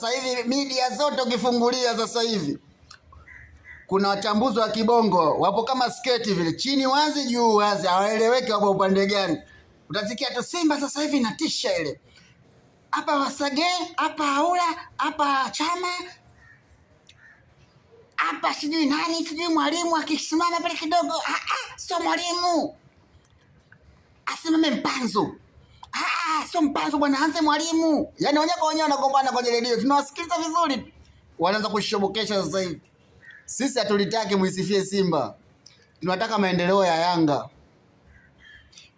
Sasa hivi media zote ukifungulia sasa hivi kuna wachambuzi wa kibongo wapo kama sketi vile, chini wazi juu wazi, hawaeleweki wapo upande gani. Utasikia tu Simba sasa hivi inatisha ile, hapa Wasage, hapa Haula, hapa Chama, hapa sijui nani, sijui mwalimu akisimama pale kidogo, sio mwalimu, asimame Mpanzu. Sio Mpanzu bwana, anze mwalimu. Yaani wenyewe kwa wenyewe wanagombana kwenye redio, tunawasikiliza vizuri, wanaanza kushobokesha sasa hivi. Sisi hatulitaki muisifie Simba, tunataka maendeleo ya Yanga.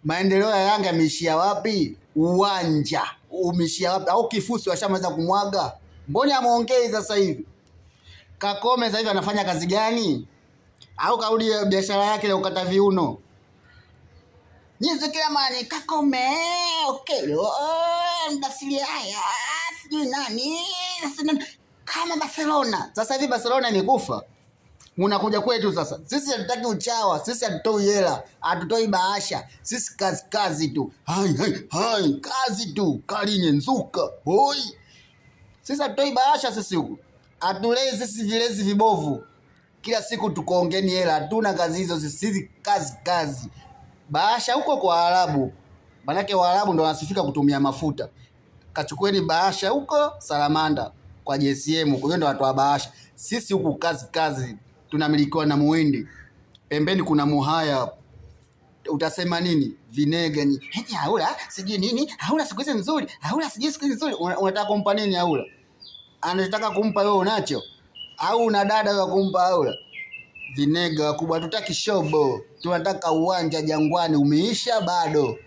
Maendeleo ya Yanga yameishia wapi? Uwanja umeishia wapi? Au kifusi washamaliza kumwaga? Mbona amuongei sasa hivi? Kakome sasa hivi anafanya kazi gani? Au karudi biashara yake ya ukata viuno? Nyizo kila mani Kakome, okay, ndasili haya, sijui nani, kama Barcelona. Sasa hivi Barcelona imekufa. Unakuja kwetu sasa. Sisi hatutaki uchawa, sisi hatutoi hela, hatutoi bahasha. Sisi kazi tu. Hai, kazi tu. Kalinye nzuka. Hoi. Sisi hatutoi bahasha sisi huku. Hatulei sisi vilezi vibovu. Kila siku tukoongeni hela, hatuna kazi hizo sisi kazi. Bahasha huko kwa Waarabu. Manake Waarabu ndo wanasifika kutumia mafuta. Kachukueni bahasha huko Salamanda kwa JSM, kwa hiyo ndo watu wa bahasha. Sisi huku kazi tunamilikiwa na Muhindi. Pembeni kuna Muhaya. Utasema nini? Vinega ni. Haula sijui nini? Haula siku hizi nzuri. Haula sijui siku hizi nzuri. Unataka kumpa nini Haula? Anataka kumpa wewe unacho? Au una dada wa kumpa Haula? Vinega wakubwa, tutaki shobo. Tunataka uwanja Jangwani, umeisha bado.